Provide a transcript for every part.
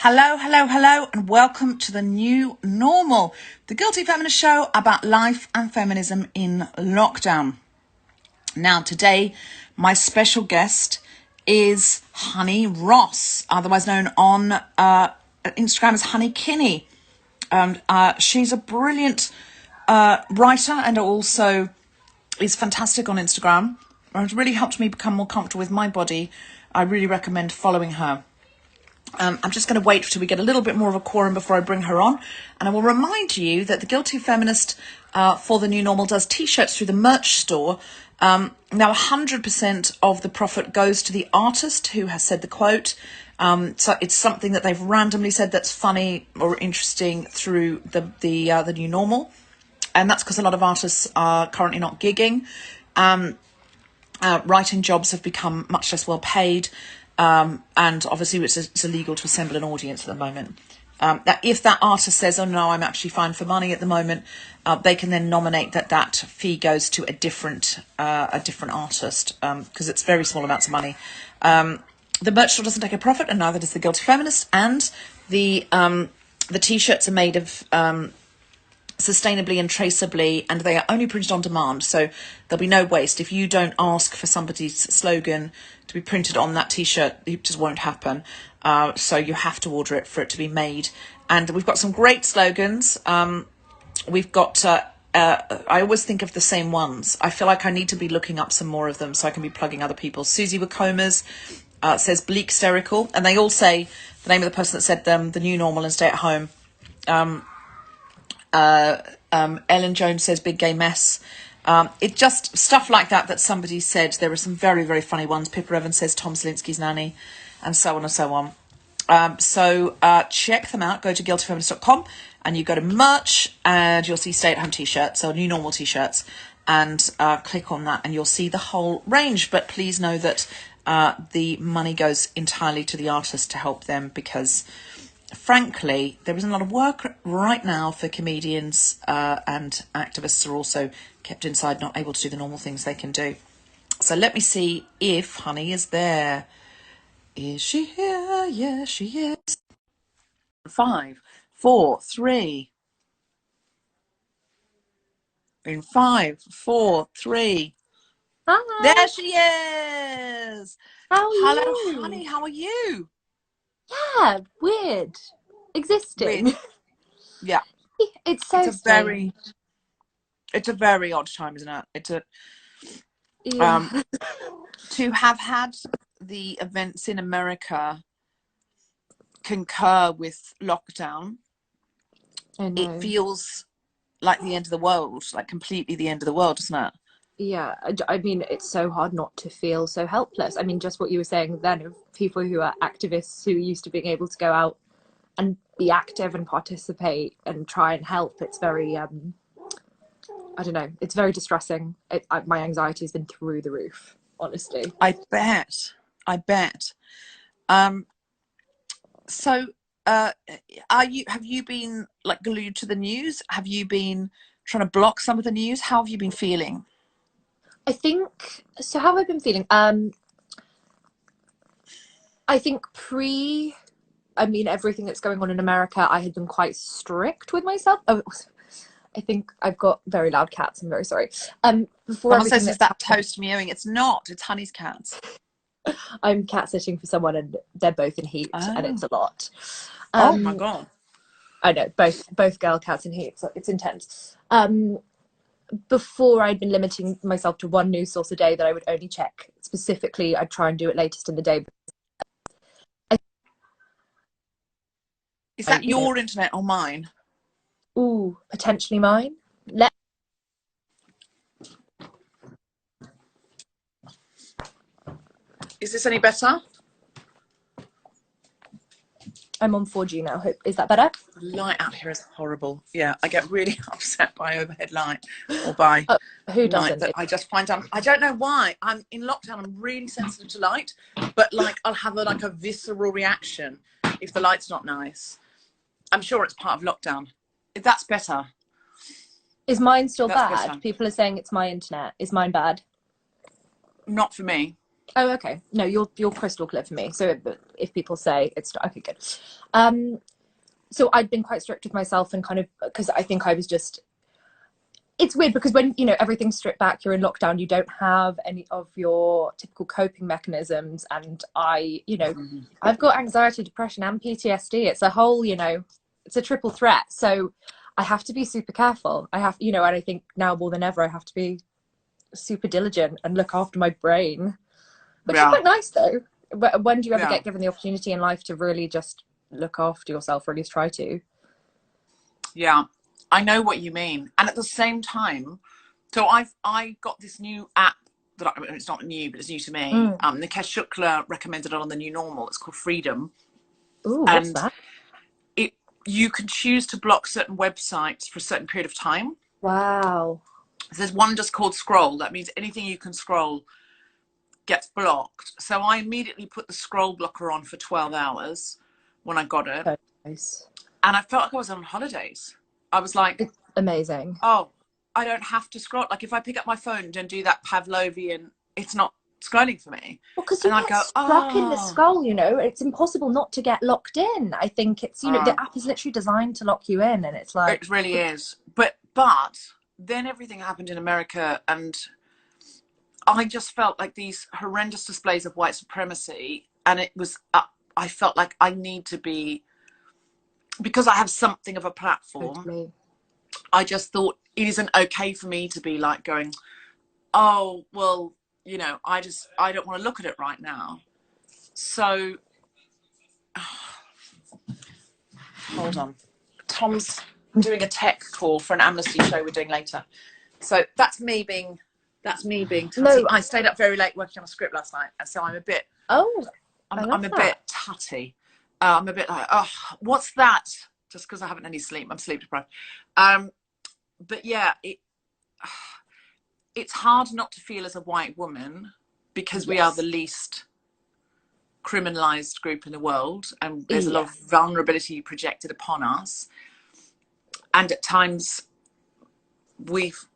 Hello, hello, hello, and welcome to the new normal, the Guilty Feminist show about life and feminism in lockdown. Now, today, my special guest is Honey Ross, otherwise known on Instagram as Honey Kinney. She's a brilliant writer and also is fantastic on Instagram. It's really helped me become more comfortable with my body. I really recommend following her. I'm just going to wait till we get a little bit more of a quorum before I bring her on. And I will remind you that the Guilty Feminist for the New Normal does T-shirts through the merch store. Now, 100% of the profit goes to the artist who has said the quote. So it's something that they've randomly said that's funny or interesting through the New Normal. And that's because a lot of artists are currently not gigging. Writing jobs have become much less well paid. And obviously it's illegal to assemble an audience at the moment. That if that artist says, oh no, I'm actually fine for money at the moment, they can then nominate that fee goes to a different artist, because it's very small amounts of money. The merch store doesn't take a profit, and neither does the Guilty Feminist, and the T-shirts are made of sustainably and traceably, and they are only printed on demand, so there'll be no waste. If you don't ask for somebody's slogan to be printed on that T-shirt, it just won't happen. So you have to order it for it to be made. And we've got some great slogans. We've got I always think of the same ones. I feel like I need to be looking up some more of them so I can be plugging other people. Susie Wacomas says bleak sterical, and they all say the name of the person that said them, the new normal and stay at home. Ellen Jones says big gay mess. It just stuff like that somebody said. There are some very, very funny ones. Pippa Evans says Tom Salinsky's nanny, and so on and so on. So check them out. Go to guiltyfeminist.com and you go to merch and you'll see stay at home t-shirts or new normal t-shirts, and click on that and you'll see the whole range. But please know that the money goes entirely to the artist to help them, because frankly, there isn't a lot of work right now for comedians, and activists are also kept inside, not able to do the normal things they can do. So let me see if Honey is there. Is she here? Yes, she is. 5, 4, 3. In 5, 4, 3. Hi. There she is. How are Hello, you? Honey. How are you? Yeah, weird. Existing. Weird. Yeah. It's so strange. It's a very odd time, isn't it? It's a Yeah. to have had the events in America concur with lockdown. I know. It feels like the end of the world, like completely the end of the world, doesn't it? Yeah, I mean, it's so hard not to feel so helpless. I mean, just what you were saying then of people who are activists who are used to being able to go out and be active and participate and try and help. It's very, I don't know, it's very distressing. My anxiety has been through the roof, honestly. I bet. So have you been like glued to the news? Have you been trying to block some of the news? How have you been feeling? I think, so how have I been feeling? I think everything that's going on in America, I had been quite strict with myself. Oh, I think I've got very loud cats. I'm very sorry. Before Someone says, is that toast mewing? It's not. It's Honey's cats. I'm cat sitting for someone, and they're both in heat, and it's a lot. Oh my god! I know, both girl cats in heat, so it's intense. Before, I'd been limiting myself to one news source a day that I would only check. Specifically, I'd try and do it latest in the day. Is that your internet or mine? Ooh, potentially mine. Is this any better? I'm on 4G now. Is that better? The light out here is horrible. Yeah, I get really upset by overhead light or by who doesn't? That I just find I don't know why. I'm in lockdown. I'm really sensitive to light, but like I'll have a visceral reaction if the light's not nice. I'm sure it's part of lockdown. If that's better. Is mine still That's bad? better. People are saying it's my internet. Is mine bad? Not for me. Oh, okay. No, you're crystal clear for me. So if people say it's okay, good. So I'd been quite strict with myself and kind of because I think I was just. It's weird because when everything's stripped back, you're in lockdown. You don't have any of your typical coping mechanisms, and I've got anxiety, depression, and PTSD. It's a whole, it's a triple threat. So I have to be super careful. I have, and I think now more than ever, I have to be super diligent and look after my brain, which is Yeah, quite nice though. When do you ever yeah. get given the opportunity in life to really just look after yourself, or at least try to? Yeah, I know what you mean. And at the same time, so I got this new app that it's not new, but it's new to me. Mm. Nikesh Shukla recommended it on the New Normal. It's called Freedom, Ooh, what's and that? it you can choose to block certain websites for a certain period of time. Wow. So there's one just called Scroll. That means anything you can scroll gets blocked. So I immediately put the scroll blocker on for 12 hours when I got it, So nice. and I felt like I was on holidays. I was like, It's amazing. oh, I don't have to scroll. Like if I pick up my phone and do that Pavlovian, it's not scrolling for me. Well, because you And I get go, stuck in the oh, skull, it's impossible not to get locked in. I think it's, the app is literally designed to lock you in, and it's like, it really is. But then everything happened in America, and I just felt like these horrendous displays of white supremacy. And it was, I felt like I need to be, because I have something of a platform, totally. I just thought it isn't okay for me to be like going, oh, well, I don't want to look at it right now. So, hold on. Tom's doing a tech call for an amnesty show we're doing later. So that's me being tutty. No, I stayed up very late working on a script last night, and so I'm a bit, oh, I I'm love a that. bit tutty. I'm a bit like, oh, what's that? Just because I haven't any sleep, I'm sleep deprived. But yeah, it's hard not to feel as a white woman because we are the Yes. least criminalized group in the world, and there's a lot Yeah. of vulnerability projected upon us, and at times we've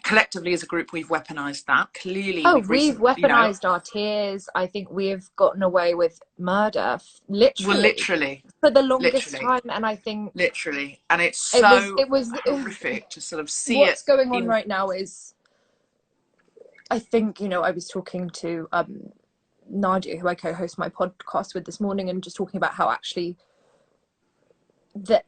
collectively as a group we've weaponized that. Clearly Oh, we've we've recently, weaponized our tears. I think we've gotten away with murder, well, literally, literally for the longest literally time. And I think literally, and it's it was, so it was, horrific to sort of see it what's going on in. right now is, I think, I was talking to Nadia, who I co-host my podcast with this morning, and just talking about how actually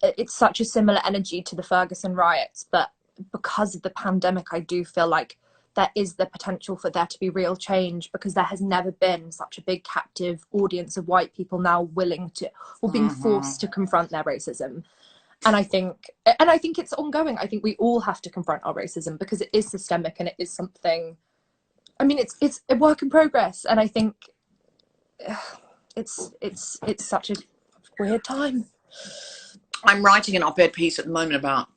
it's such a similar energy to the Ferguson riots, but because of the pandemic, I do feel like there is the potential for there to be real change, because there has never been such a big captive audience of white people now willing to, or being forced to confront their racism. And I think it's ongoing. I think we all have to confront our racism because it is systemic and it is something. I mean, it's a work in progress, and I think it's such a weird time. I'm writing an op-ed piece at the moment about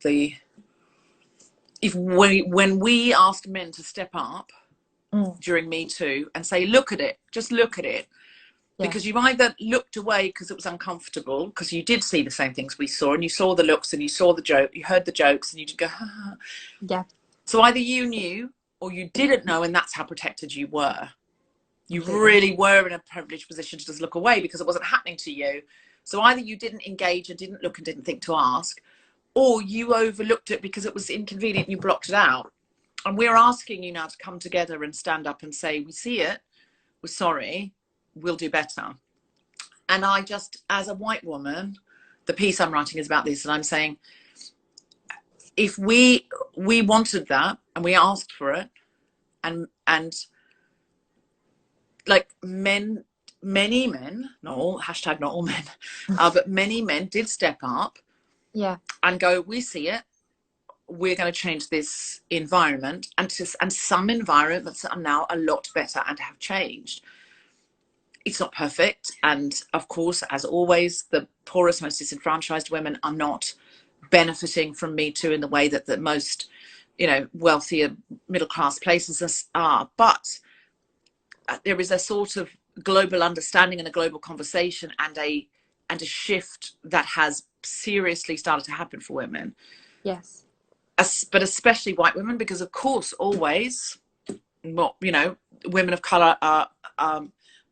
when we asked men to step up during Me Too and say, look at it, just look at it. Yeah. Because you either looked away because it was uncomfortable, because you did see the same things we saw, and you saw the looks and you saw the joke, you heard the jokes, and you just go, ha, ha. Yeah. So either you knew or you didn't know, and that's how protected you were. You Completely. really were in a privileged position to just look away because it wasn't happening to you. So either you didn't engage and didn't look and didn't think to ask, or you overlooked it because it was inconvenient and you blocked it out. And we're asking you now to come together and stand up and say, we see it, we're sorry, we'll do better. And I just, as a white woman, the piece I'm writing is about this, and I'm saying, if we wanted that and we asked for it, and like many men, not all, hashtag not all men, but many men did step up, Yeah, and go, we see it, we're going to change this environment, and some environments are now a lot better and have changed. It's not perfect, and of course, as always, the poorest, most disenfranchised women are not benefiting from Me Too in the way that the most, wealthier middle class places are. But there is a sort of global understanding and a global conversation and a shift that has seriously started to happen for women. yes. But especially white women, because of course, always what, you know, women of color are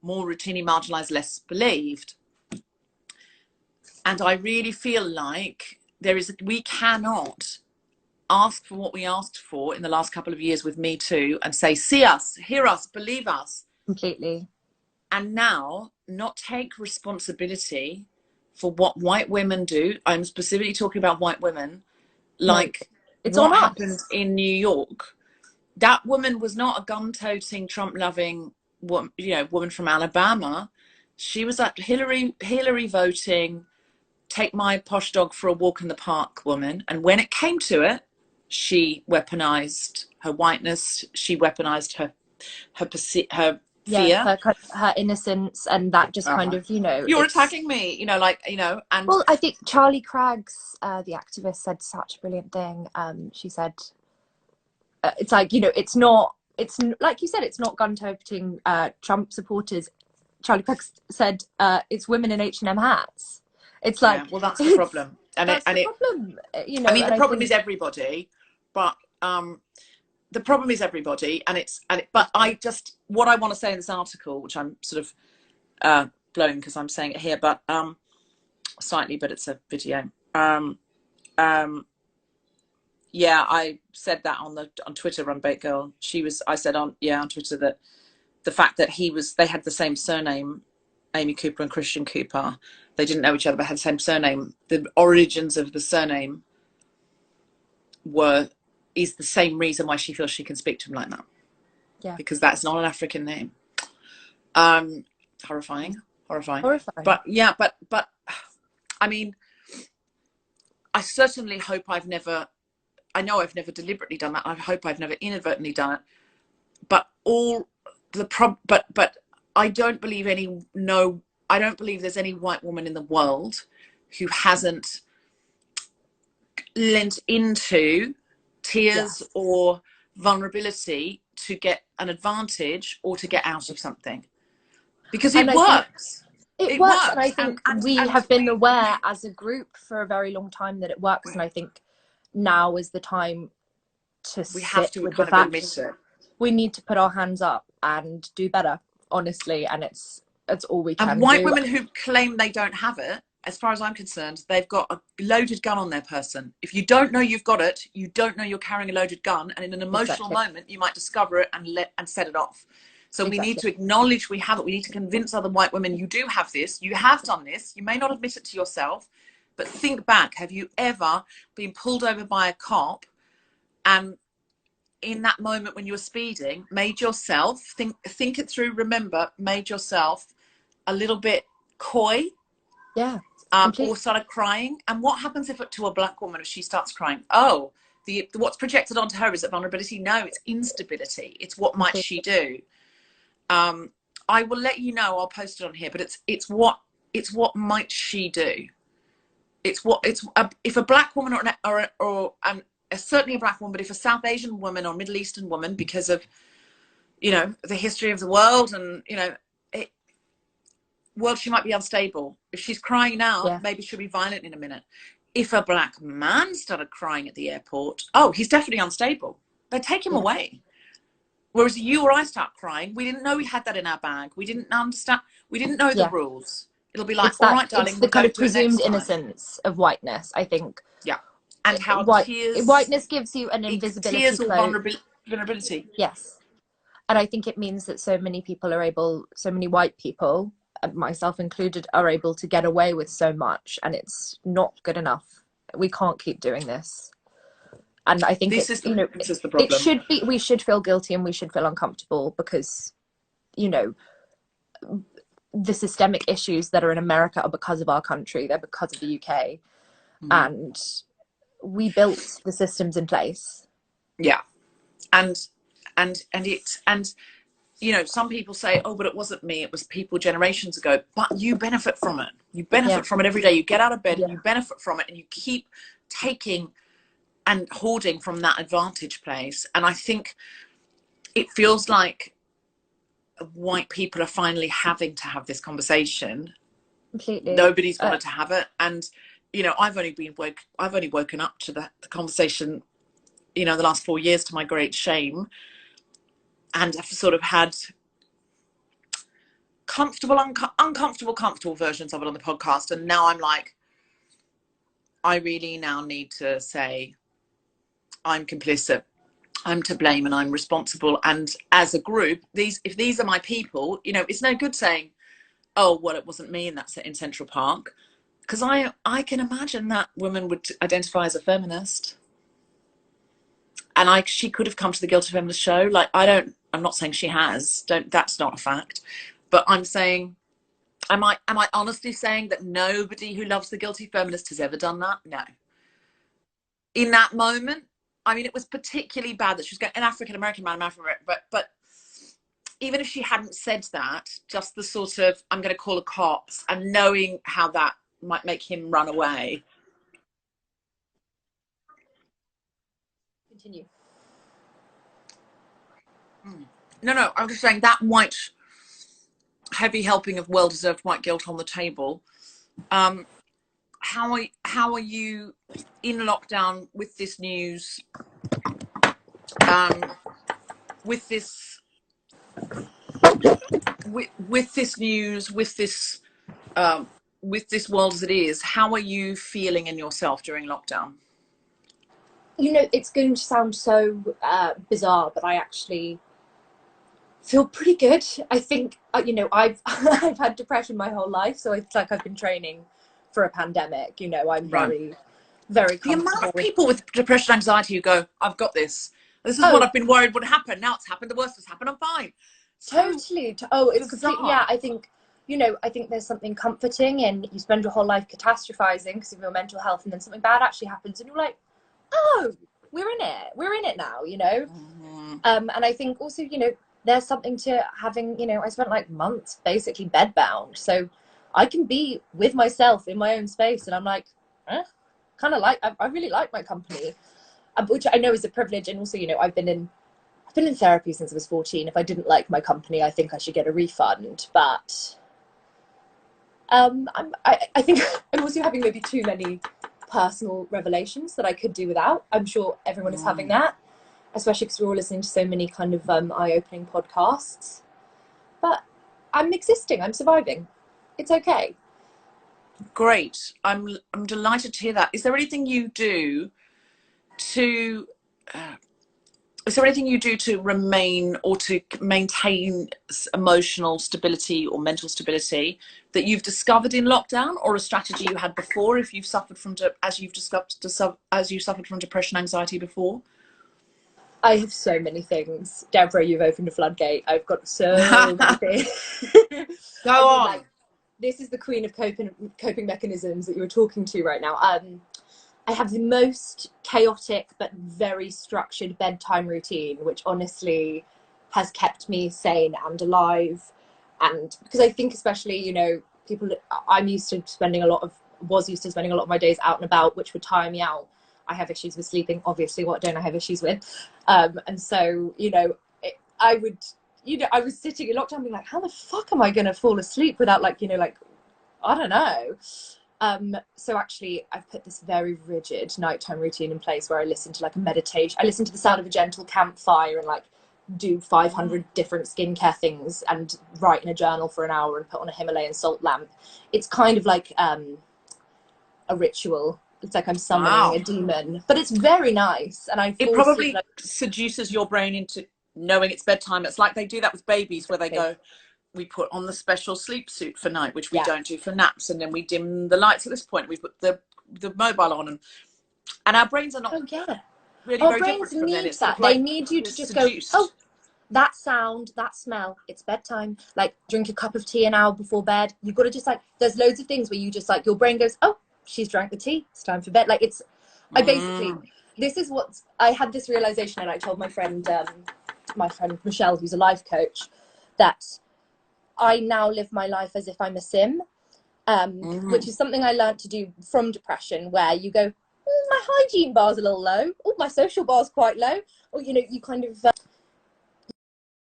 more routinely marginalized, less believed. And I really feel like we cannot ask for what we asked for in the last couple of years with Me Too and say, see us, hear us, believe us. Completely. And now not take responsibility for what white women do. I'm specifically talking about white women, like it's what on happened us. in New York. That woman was not a gun-toting, Trump-loving, woman from Alabama. She was a Hillary voting, take my posh dog for a walk in the park woman. And when it came to it, she weaponized her whiteness. She weaponized her fear. Her innocence, and that just kind of, You're it's. attacking me, and Well, I think Charlie Craig's, the activist, said such a brilliant thing. She said, it's like, it's not, it's like you said, it's not gun-toting Trump supporters. Charlie Craig said, it's women in H&M hats. It's like, well, that's the problem. That's the problem, I mean, the and problem is everybody, but the problem is everybody, but what I want to say in this article, which I'm sort of blowing because I'm saying it here, but slightly, but it's a video. Yeah, I said that on Twitter, Run Bait Girl. I said on Twitter that the fact that they had the same surname, Amy Cooper and Christian Cooper, they didn't know each other but had the same surname. The origins of the surname is the same reason why she feels she can speak to him like that. Yeah. Because that's not an African name. Horrifying. But yeah, but I mean, I certainly hope I know I've never deliberately done that. I hope I've never inadvertently done it. But but I don't believe I don't believe there's any white woman in the world who hasn't lent into tears or vulnerability to get an advantage or to get out of something, because it works. It works, and I think we have been aware as a group for a very long time that it works, and I think now is the time to have to kind of admit it. We need to put our hands up and do better, honestly, and it's all we can do. And white women who claim they don't have it, as far as I'm concerned, they've got a loaded gun on their person. If you don't know you've got it, you don't know you're carrying a loaded gun, and in an emotional moment you might discover it and set it off. So we need to acknowledge we have it. We need to convince other white women, you do have this, you have done this. You may not admit it to yourself, but think back. Have you ever been pulled over by a cop and in that moment when you were speeding, made yourself, think it through, remember, made yourself a little bit coy? Yeah. Or started crying? And what happens to a black woman if she starts crying? Oh, what's projected onto her is it vulnerability? No, it's instability. It's what might she do? I will let you know. I'll post it on here. But it's what might she do? If a black woman or certainly a black woman, but if a South Asian woman or Middle Eastern woman, because of the history of the world and she might be unstable. If she's crying now, maybe she'll be violent in a minute. If a black man started crying at the airport, he's definitely unstable. They'd take him away. Whereas you or I start crying, we didn't know we had that in our bag. We didn't understand. We didn't know the rules. It'll be like, all right, darling. It's the kind of presumed innocence of whiteness, I think. Yeah. And how whiteness gives you an invisibility. Tears or vulnerability. Yes. And I think it means that so many white people, myself included, are able to get away with so much, and it's not good enough. We can't keep doing this. And I think this is the problem. It should be, we should feel guilty and we should feel uncomfortable because, the systemic issues that are in America are because of our country. They're because of the UK. And we built the systems in place. Yeah. And some people say, oh, but it wasn't me, it was people generations ago. But you benefit from it. You benefit from it every day. You get out of bed and you benefit from it, and you keep taking and hoarding from that advantage place. And I think it feels like white people are finally having to have this conversation. Completely. Nobody's wanted to have it. And, I've only woken up to the conversation, the last 4 years, to my great shame. and have sort of had comfortable, uncomfortable, comfortable versions of it on the podcast. And now I'm like, I really now need to say, I'm complicit, I'm to blame, and I'm responsible. And as a group, if these are my people, you know, it's no good saying, oh, well, it wasn't me, and that's in Central Park. Because I can imagine that woman would identify as a feminist. And she could have come to the Guilty Feminist show. Like, I'm not saying she has. That's not a fact. But I'm saying, am I honestly saying that nobody who loves the Guilty Feminist has ever done that? No. In that moment, I mean, it was particularly bad that she was going, an African American man, but even if she hadn't said that, just the sort of, I'm going to call the cops, and knowing how that might make him run away. Continue. No, I was just saying that heavy helping of well-deserved white guilt on the table. How are you in lockdown with this news? With this news, with this world as it is, how are you feeling in yourself during lockdown? You know, it's going to sound so bizarre, but I actually feel pretty good. I think, you know, I've had depression my whole life, so it's like I've been training for a pandemic. You know, I'm very, very comfortable. The amount of people with depression, anxiety who go, I've got this. This is what I've been worried would happen. Now it's happened. The worst has happened. I'm fine. Totally. It's completely. Yeah, I think, you know, I think there's something comforting in you spend your whole life catastrophizing because of your mental health, and then something bad actually happens, and you're like, oh, we're in it now, you know. And I think also, you know, there's something to having, you know, I spent like months basically bedbound, so I can be with myself in my own space, and I'm like, kind of like, I really like my company, which I know is a privilege. And also, you know, I've been in therapy since I was 14. If I didn't like my company, I think I should get a refund. But I think I'm also having maybe too many personal revelations that I could do without. I'm sure everyone is having that, especially because we're all listening to so many kind of eye-opening podcasts. But I'm existing. I'm surviving. It's okay. Great. I'm delighted to hear that. Is there anything you do to remain or to maintain emotional stability or mental stability that you've discovered in lockdown, or a strategy you had before if you've suffered from as you suffered from depression, anxiety before? I have so many things. Deborah, you've opened a floodgate. I've got so many things. Go on. Like, this is the queen of coping mechanisms that you were talking to right now. I have the most chaotic but very structured bedtime routine, which honestly has kept me sane and alive. And because I think, especially, you know, I'm used to spending a lot of my days out and about, which would tire me out. I have issues with sleeping, obviously. What don't I have issues with? And so, you know, I was sitting in lockdown being like, how the fuck am I going to fall asleep without, like, you know, like, I don't know. So actually, I've put this very rigid nighttime routine in place where I listen to like a meditation. I listen to the sound of a gentle campfire and like do 500 different skincare things and write in a journal for an hour and put on a Himalayan salt lamp. It's kind of like a ritual. It's like I'm summoning a demon, but it's very nice. And it probably seduces your brain into knowing it's bedtime. It's like they do that with babies, where they go, we put on the special sleep suit for night, which we don't do for naps, and then we dim the lights at this point. We put the mobile on, and our brains are not really our very brains different from then. It's that. They need you to just seduced. Go, oh, that sound, that smell, it's bedtime. Like, drink a cup of tea an hour before bed. You've got to just like, there's loads of things where you just like, your brain goes, oh, she's drank the tea, it's time for bed. Like, it's, I basically, this is what I had this realization, and I told my friend Michelle, who's a life coach, that I now live my life as if I'm a sim, which is something I learned to do from depression, where you go, oh, my hygiene bar's a little low, oh, my social bar's quite low, or, you know, you kind of,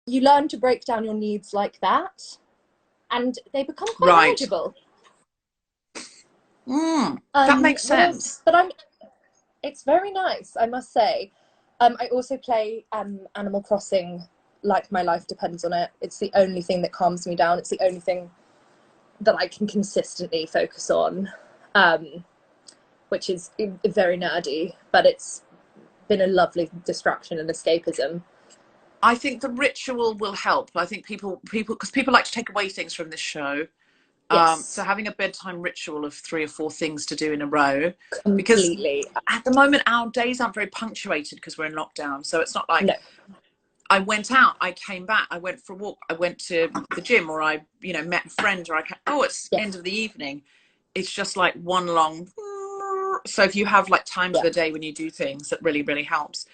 you learn to break down your needs like that, and they become quite manageable. That makes sense. But it's very nice, I must say. I also play Animal Crossing like my life depends on it. It's the only thing that calms me down. It's the only thing that I can consistently focus on, which is very nerdy, but it's been a lovely distraction and escapism. I think the ritual will help. I think because people like to take away things from this show. So Yes, having a bedtime ritual of 3 or 4 things to do in a row, because completely. at the moment our days aren't very punctuated because we're in lockdown. So it's not like No, I went out, I came back, I went for a walk, I went to the gym, or I, met a friend, or it's yes, end of the evening. It's just like one long. So if you have like times yeah. of the day when you do things, that really, really helps.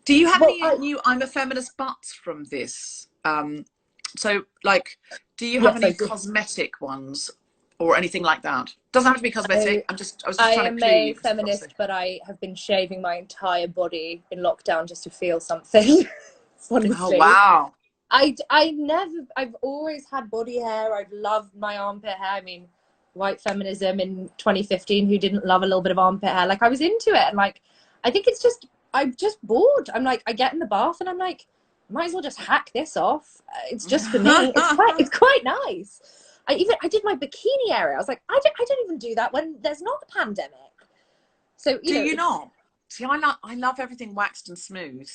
Do you have Well, any new I'm a feminist butts from this? So like, do you have yes, I any do. cosmetic ones or anything like that? Doesn't have to be cosmetic. I, I was just I trying to am clue a you because you've got to say, feminist, but I have been shaving my entire body in lockdown just to feel something. oh Honestly, wow. I've always had body hair. I've loved my armpit hair. I mean, white feminism in 2015, who didn't love a little bit of armpit hair? Like, I was into it. And like, I think I'm just bored. I'm like, I get in the bath and I'm like, might as well just hack this off. It's just for me. It's quite nice. I did my bikini area. I was like, I don't even do that when there's not a pandemic. So, Do you it's, not? See, I love everything waxed and smooth.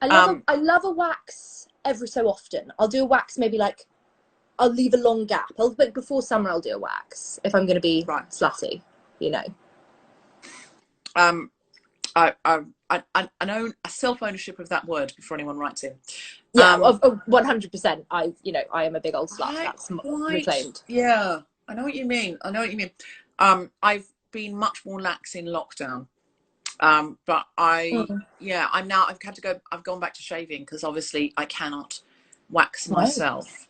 I love a wax every so often. I'll do a wax maybe like, I'll leave a long gap. But before summer, I'll do a wax if I'm going to be Right. slutty, you know. Um, I own a self ownership of that word before anyone writes in. Yeah, of 100%. I am a big old slut. I That's quite, reclaimed. yeah, I know what you mean. I know what you mean. I've been much more lax in lockdown. But Mm. I've gone back to shaving because obviously I cannot wax Right. myself.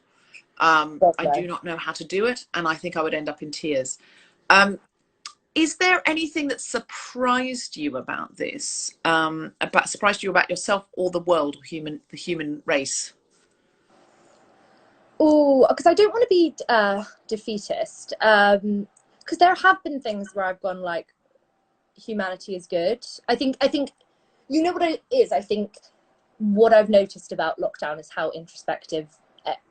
God, I no. do not know how to do it, and I think I would end up in tears. Um, is there anything that surprised you about this? Surprised you about yourself or the world, or the human race? Oh, because I don't want to be defeatist. Because there have been things where I've gone like, humanity is good. I think you know what it is. I think what I've noticed about lockdown is how introspective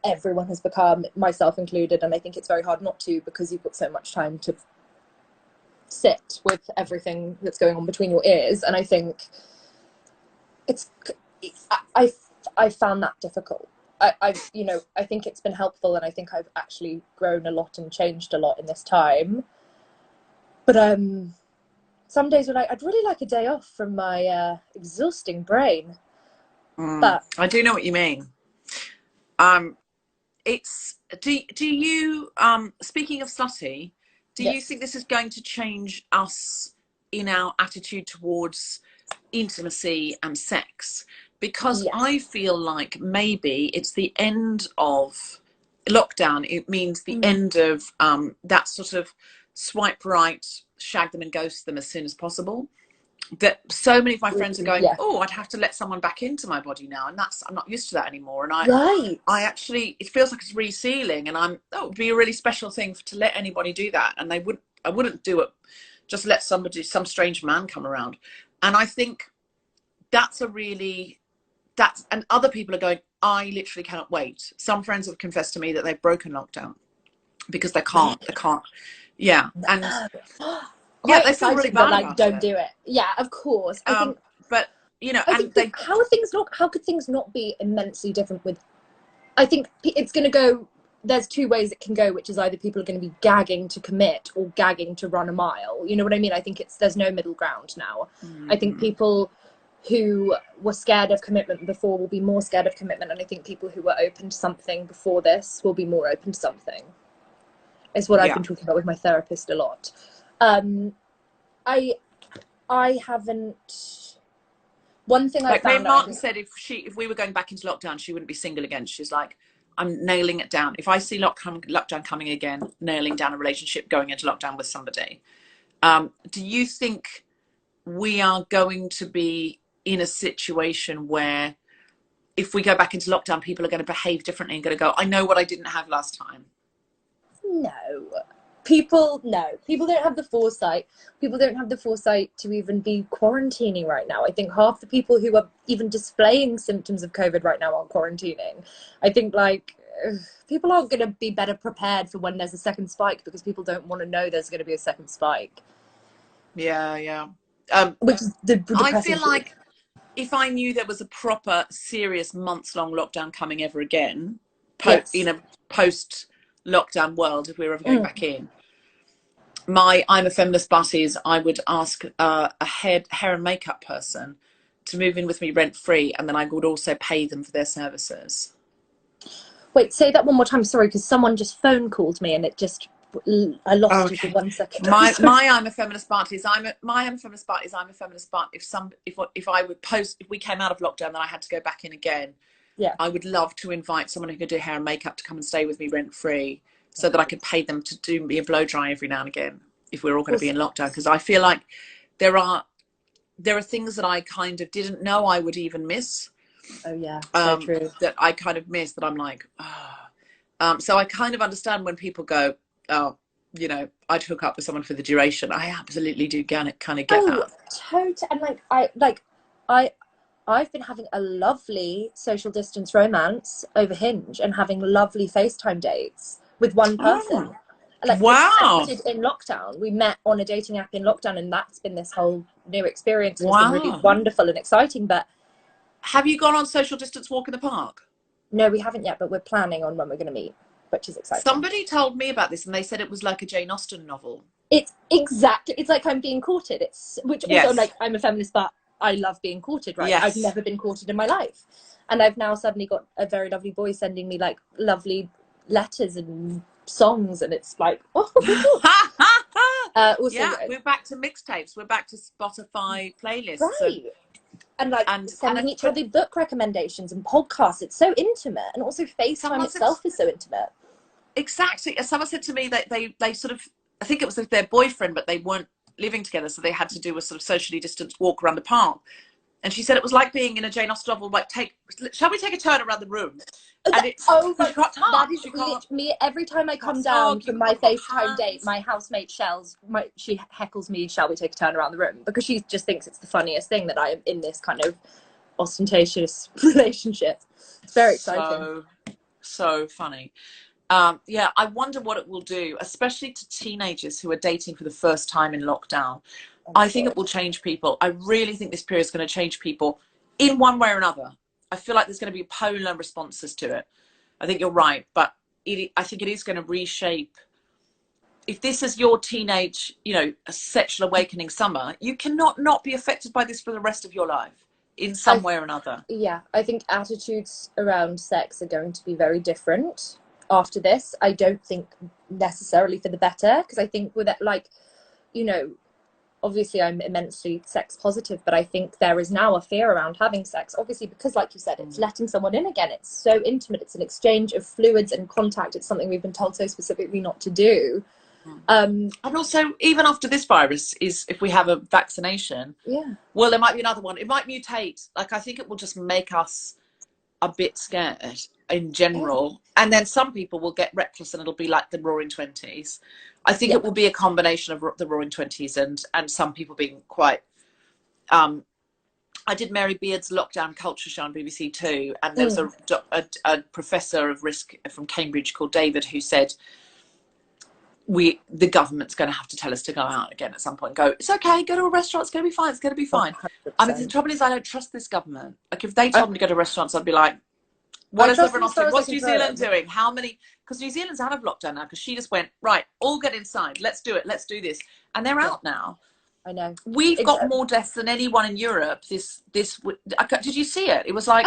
everyone has become, myself included, and I think it's very hard not to because you've got so much time to sit with everything that's going on between your ears. And I think it's I I found that difficult. I think it's been helpful, and I think I've actually grown a lot and changed a lot in this time. But some days were like, I'd really like a day off from my exhausting brain. But I do know what you mean. Um, it's do you speaking of slutty, do you think yes, this is going to change us in our attitude towards intimacy and sex? Because I yes, feel like maybe it's the end of lockdown. It means the mm, end of that sort of swipe right, shag them and ghost them as soon as possible. That so many of my friends are going, yeah, oh, I'd have to let someone back into my body now, and I'm not used to that anymore. And I right. actually, it feels like it's resealing, and it would be a really special thing to let anybody do that. And I wouldn't do it, just let some strange man come around. And I think that's and other people are going, I literally cannot wait. Some friends have confessed to me that they've broken lockdown because Really? they can't, yeah. And yeah, Quite they feel really exciting, but bad like, about don't it. do it. Yeah, of course. But, I and think they, how are things not? How could things not be immensely different with? I think it's going to go. There's two ways it can go, which is either people are going to be gagging to commit or gagging to run a mile. You know what I mean? I think there's no middle ground now. I think people who were scared of commitment before will be more scared of commitment, and I think people who were open to something before this will be more open to something. Is what I've yeah. been talking about with my therapist a lot. Um, I I haven't. One thing I Like me found and out, I Martin think, said, if we were going back into lockdown, she wouldn't be single again. She's like, I'm nailing it down. If I see lockdown coming again, nailing down a relationship, going into lockdown with somebody. Do you think we are going to be in a situation where if we go back into lockdown, people are going to behave differently and going to go, I know what I didn't have last time? no. People don't have the foresight. People don't have the foresight to even be quarantining right now. I think half the people who are even displaying symptoms of COVID right now are quarantining. I think like people aren't going to be better prepared for when there's a second spike, because people don't want to know there's going to be a second spike. Yeah. Which is the I depressing feel like if I knew there was a proper, serious months-long lockdown coming ever again, in a post-lockdown world, if we were ever going back in, I'm a feminist buddies, I would ask a hair and makeup person to move in with me rent-free, and then I would also pay them for their services. Wait, say that one more time. Sorry, because someone just phone called me and I lost you for 1 second. My I'm a feminist party I'm a feminist party I'm a feminist party. If we came out of lockdown, then I had to go back in again. Yeah, I would love to invite someone who could do hair and makeup to come and stay with me rent free, so that I could pay them to do me a blow dry every now and again if we're all going to be in lockdown. Because I feel like there are things that I kind of didn't know I would even miss. Oh yeah, so true. That I kind of miss, that I'm like, so I kind of understand when people go, oh, you know, I'd hook up with someone for the duration. I absolutely do kind of get that. Totally. And I've been having a lovely social distance romance over Hinge and having lovely FaceTime dates with one person. Wow. In lockdown, we met on a dating app in lockdown, and that's been this whole new experience. And it's been really wonderful and exciting. But have you gone on social distance walk in the park? No, we haven't yet, but we're planning on when we're going to meet, which is exciting. Somebody told me about this, and they said it was like a Jane Austen novel. It's like I'm being courted. Also, like, I'm a feminist, but I love being courted, right? Yes. I've never been courted in my life. And I've now suddenly got a very lovely boy sending me like lovely letters and songs, and it's like, also, we're back to mixtapes. We're back to Spotify playlists. Right. And sending each other book recommendations and podcasts. It's so intimate. And also FaceTime itself is so intimate. Exactly. Someone said to me that they sort of, I think it was their boyfriend, but they weren't living together, so they had to do a sort of socially distanced walk around the park. And she said it was like being in a Jane Austen novel, like, shall we take a turn around the room? And it's, that is me. Every time I come down from my FaceTime date, my housemate she heckles me, shall we take a turn around the room? Because she just thinks it's the funniest thing that I am in this kind of ostentatious relationship. It's very exciting. So funny. I wonder what it will do, especially to teenagers who are dating for the first time in lockdown. I think it will change people. I really think this period is going to change people in one way or another. I feel like there's going to be polar responses to it. I think you're right, but I think it is going to reshape. If this is your teenage, a sexual awakening summer, you cannot not be affected by this for the rest of your life in some way or another. Yeah, I think attitudes around sex are going to be very different after this. I don't think necessarily for the better, because I think with it, like, obviously I'm immensely sex positive, but I think there is now a fear around having sex, obviously, because like you said, it's letting someone in again. It's so intimate. It's an exchange of fluids and contact. It's something we've been told so specifically not to do. And also, even after this virus, is if we have a vaccination, well, there might be another one. It might mutate. Like, I think it will just make us a bit scared in general. And then some people will get reckless and it'll be like the Roaring Twenties. I think it will be a combination of the Roaring Twenties and some people being quite I did Mary Beard's Lockdown Culture Show on BBC Two, and there was a professor of risk from Cambridge called David who said the government's going to have to tell us to go out again at some point. It's okay, go to a restaurant, it's going to be fine, it's going to be fine. 100%. I mean, the trouble is I don't trust this government. Like, if they told me to go to restaurants, I'd be like, what is everyone else doing? What's New Zealand doing? How many? Because New Zealand's out of lockdown now, because she just went, right, all get inside, let's do it, let's do this. And they're out now. I know. We've got more deaths than anyone in Europe. Did you see it? It was like,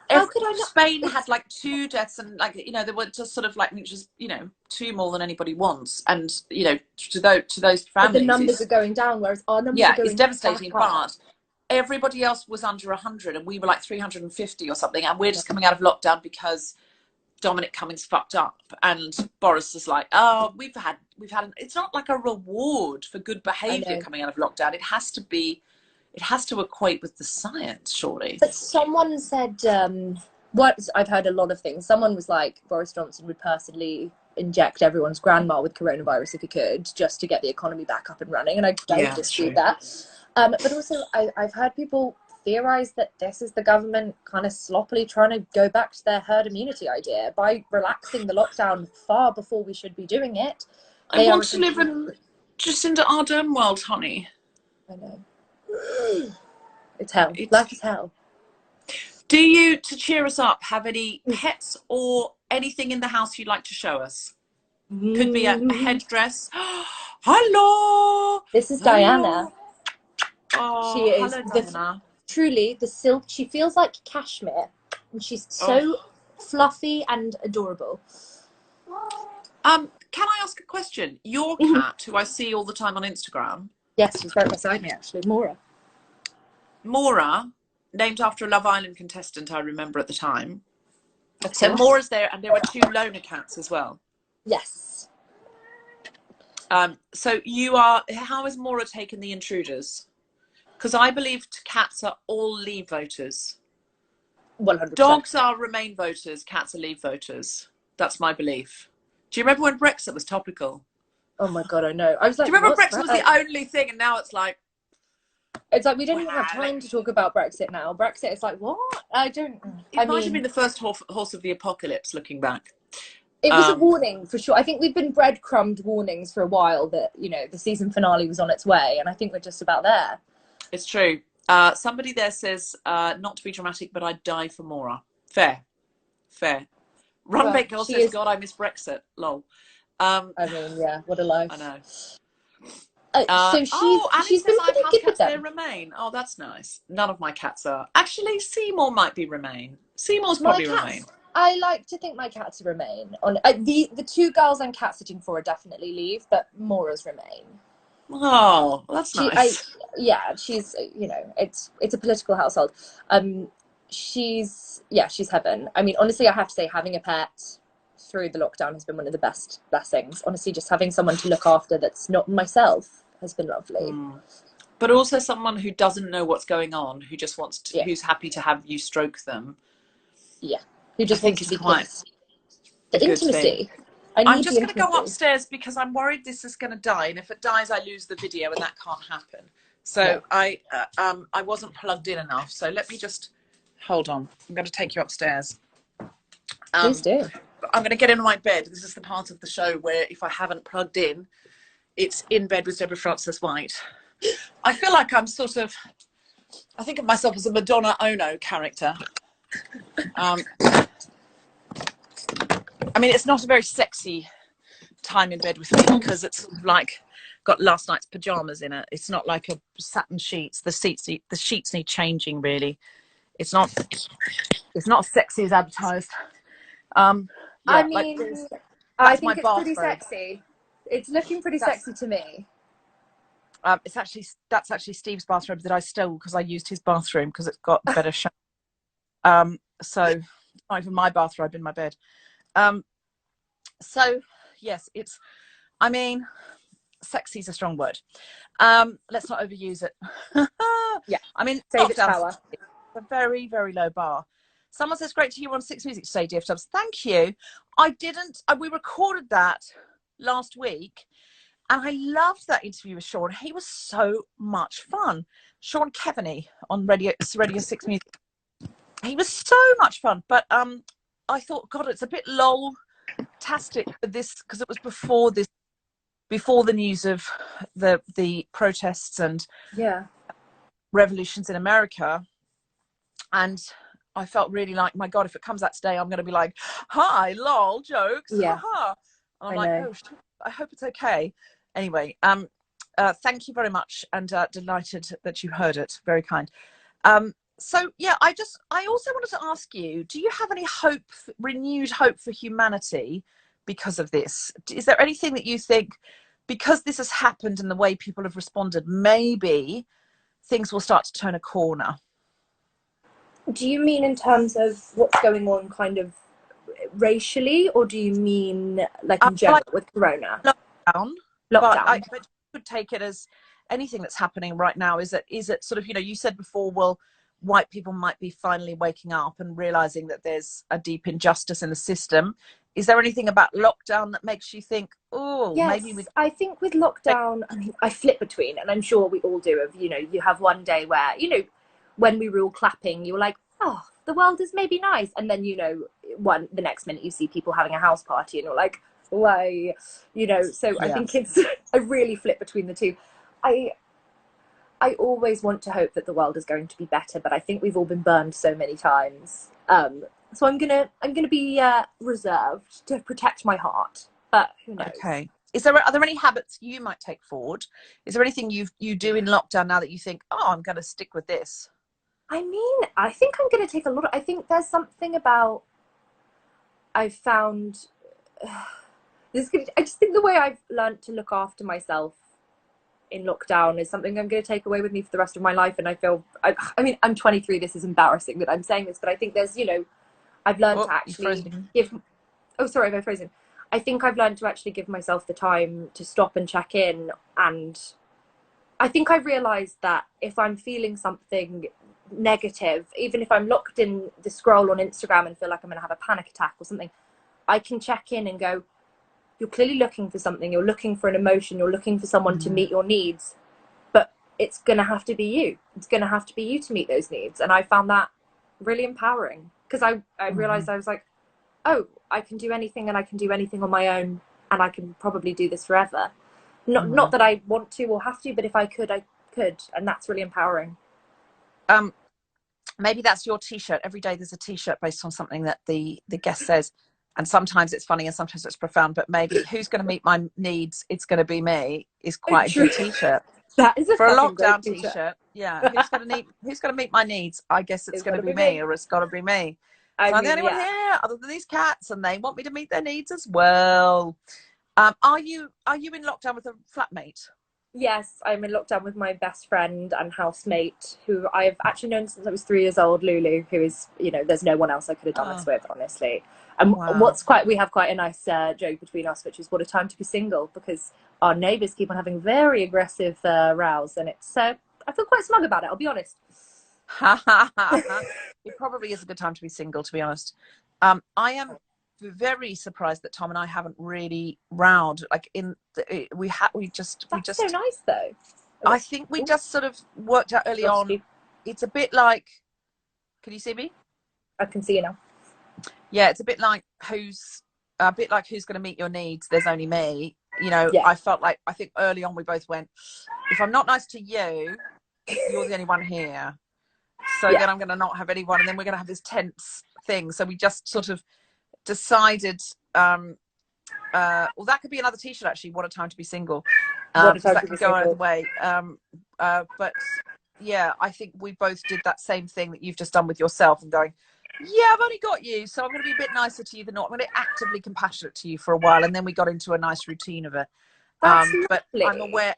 how could I not? Spain had like 2 deaths, and like, they were just sort of like, just 2 more than anybody wants, and to those families, but the numbers are going down, whereas our numbers are going it's devastating. But everybody else was under 100, and we were like 350 or something, and we're just coming out of lockdown because Dominic Cummings fucked up, and Boris is like, oh, we've had it's not like a reward for good behaviour coming out of lockdown. It has to equate with the science, surely. But someone said, I've heard a lot of things. Someone was like, Boris Johnson would personally inject everyone's grandma with coronavirus if he could, just to get the economy back up and running. And I don't dispute that. But also, I've heard people theorize that this is the government kind of sloppily trying to go back to their herd immunity idea by relaxing the lockdown far before we should be doing it. I want to live in Jacinda Ardern world, honey. I know. It's hell. Life is hell. Do you, to cheer us up, have any pets or anything in the house you'd like to show us? Could be a headdress. Hello! This is Diana. Oh, she is hello, Diana. Truly the silk. She feels like cashmere. And she's so fluffy and adorable. Can I ask a question? Your cat, who I see all the time on Instagram. Yes, she's right beside me, actually. Maura, named after a Love Island contestant I remember at the time. So Maura's there, and there were 2 loner cats as well. Yes. So how has Maura taken the intruders? Because I believe cats are all Leave voters. 100%. Dogs are Remain voters, cats are Leave voters. That's my belief. Do you remember when Brexit was topical? Oh my God, I know. I was like, do you remember Brexit was the only thing, and now it's like... It's like we don't even have time to talk about Brexit now. Brexit is like, what? It might have been the first horse of the apocalypse, looking back. It was a warning, for sure. I think we've been breadcrumbed warnings for a while that, you know, the season finale was on its way, and I think we're just about there. It's true. Somebody there says, not to be dramatic, but I'd die for Maura. Fair. Runbait Girl says, God, I miss Brexit. Lol. I mean, yeah, what a life. I know. So she's been pretty good with them. They Remain. Oh, that's nice. None of my cats are. Actually, Seymour might be Remain. Seymour's probably Remain. I like to think my cats Remain. The 2 girls I'm cat sitting for are definitely Leave, but Maura's Remain. Oh, that's nice. She's, you know, it's a political household. She's heaven. I mean, honestly, I have to say, having a pet through the lockdown has been one of the best blessings. Honestly, just having someone to look after that's not myself has been lovely. But also someone who doesn't know what's going on, who just wants to, who's happy to have you stroke them. Yeah, who just wants to be close. The intimacy. I'm just going to go upstairs because I'm worried this is going to die, and if it dies, I lose the video, and that can't happen. So I wasn't plugged in enough. So let me just hold on. I'm going to take you upstairs. Please do. I'm going to get in my bed. This is the part of the show where if I haven't plugged in, it's in bed with Deborah Frances White. I feel like I think of myself as a Madonna Ono character. I mean, it's not a very sexy time in bed with me because it's sort of like got last night's pajamas in it. It's not like a satin sheets. The sheets need changing, really. It's not as sexy as advertised. I mean, I think it's pretty sexy. It's looking pretty sexy to me. That's actually Steve's bathrobe that I stole because I used his bathroom because it's got better shower. So not even my bathrobe in my bed. So yes, I mean, sexy is a strong word. Let's not overuse it. Yeah. I mean, save its power. It's a very, very low bar. Someone says, great to hear you on Six Music today, dear Tubbs. Thank you. We recorded that last week, and I loved that interview with Sean. He was so much fun. Sean Keaveney on Radio 6 Music. He was so much fun, but I thought, God, it's a bit lol-tastic for this, because it was before the news of the protests and revolutions in America. And I felt really like, my God, if it comes out today, I'm going to be like, hi, lol, jokes. Yeah. And I'm like, oh, I hope it's okay. Anyway, thank you very much, and delighted that you heard it. Very kind. So, yeah, I also wanted to ask you, do you have any renewed hope for humanity because of this? Is there anything that you think, because this has happened and the way people have responded, maybe things will start to turn a corner? Do you mean in terms of what's going on kind of racially, or do you mean like in general with Corona? Lockdown. But you could take it as anything that's happening right now. Is it sort of, you said before, well, white people might be finally waking up and realizing that there's a deep injustice in the system. Is there anything about lockdown that makes you think, oh, maybe we... Yes, I think with lockdown, I mean, I flip between, and I'm sure we all do, of, you have one day where, when we were all clapping, you were like, oh, the world is maybe nice. And then, the next minute you see people having a house party and you're like, why? So I think it's, I really flip between the two. I always want to hope that the world is going to be better, but I think we've all been burned so many times. So I'm gonna be reserved to protect my heart, but who knows? Okay. Are there any habits you might take forward? Is there anything you do in lockdown now that you think, oh, I'm going to stick with this? I mean, I think I'm going to take a lot of, I think there's something about, I've found, I just think the way I've learned to look after myself in lockdown is something I'm going to take away with me for the rest of my life. And I feel, I mean, I'm 23, this is embarrassing that I'm saying this, but I think there's, I've learned to actually give, oh, sorry, am I frozen? I think I've learned to actually give myself the time to stop and check in. And I think I realized that if I'm feeling something negative, even if I'm locked in the scroll on Instagram and feel like I'm going to have a panic attack or something, I can check in and go, you're clearly looking for something, you're looking for an emotion, you're looking for someone to meet your needs, but it's going to have to be you. It's going to have to be you to meet those needs. And I found that really empowering, because I realized, I was like, oh, I can do anything, and I can do anything on my own, and I can probably do this forever. Not that I want to or have to, but if I could, I could. And that's really empowering. Maybe that's your t-shirt. Every day there's a t-shirt based on something that the guest says. And sometimes it's funny and sometimes it's profound, but maybe who's going to meet my needs? It's going to be me is quite a good t-shirt. That is for a lockdown t-shirt. Yeah. Who's going to meet my needs? I guess it's going to be me, or it's got to be me. So I'm the only one here other than these cats, and they want me to meet their needs as well. Are you in lockdown with a flatmate? Yes, I'm in lockdown with my best friend and housemate, who I've actually known since I was 3 years old, Lulu, who is, there's no one else I could have done this with, honestly. And we have quite a nice joke between us, which is what a time to be single, because our neighbours keep on having very aggressive rows, and it's, I feel quite smug about it, I'll be honest. It probably is a good time to be single, to be honest. I am very surprised that Tom and I haven't really rowed. Like That's so nice though. I think we just sort of worked out early on. It's a bit like, can you see me? I can see you now. Yeah, it's a bit like who's going to meet your needs. There's only me. I felt like, I think early on we both went, if I'm not nice to you, you're the only one here. So then I'm going to not have anyone, and then we're going to have this tense thing. So we just sort of decided, well, that could be another t-shirt actually, what a time to be single. That could go either way. But yeah, I think we both did that same thing that you've just done with yourself, and going, yeah, I've only got you, so I'm going to be a bit nicer to you than not. I'm going to be actively compassionate to you for a while, and then we got into a nice routine of it. But I'm aware,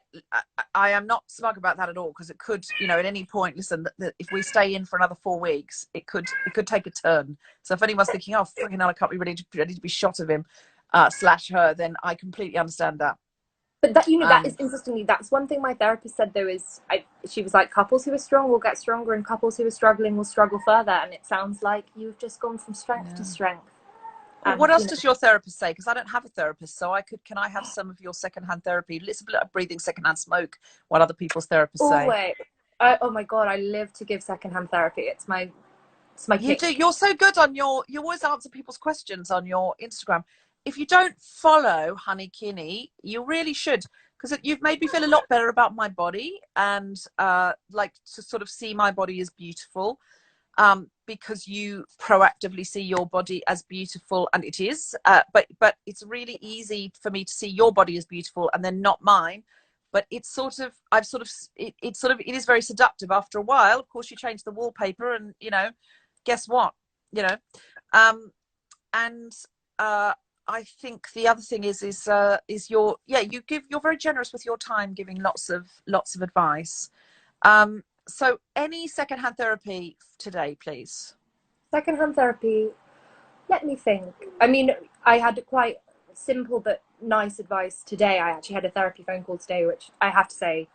I am not smug about that at all, because it could, at any point, listen, that if we stay in for another 4 weeks, it could take a turn. So if anyone's thinking, oh, freaking hell, I can't be ready to be shot of him / her, then I completely understand that. But that, that is interestingly, that's one thing my therapist said though, is she was like, couples who are strong will get stronger, and couples who are struggling will struggle further. And it sounds like you've just gone from strength to strength. Well, what else does your therapist say? Because I don't have a therapist, so can I have some of your secondhand therapy? Listen, breathing secondhand smoke, what other people's therapists say. Wait. Oh my God, I live to give secondhand therapy. It's my You do. You're so good on you always answer people's questions on your Instagram. If you don't follow Honey Kinney, you really should, because you've made me feel a lot better about my body, and like to sort of see my body as beautiful. Because you proactively see your body as beautiful, and it is, but it's really easy for me to see your body as beautiful and then not mine. But it is very seductive after a while. Of course, you change the wallpaper, and guess what, and I think the other thing is you're very generous with your time, giving lots of advice. So any secondhand therapy today, please? Secondhand therapy, let me think. I mean, I had quite simple but nice advice today. I actually had a therapy phone call today, which I have to say,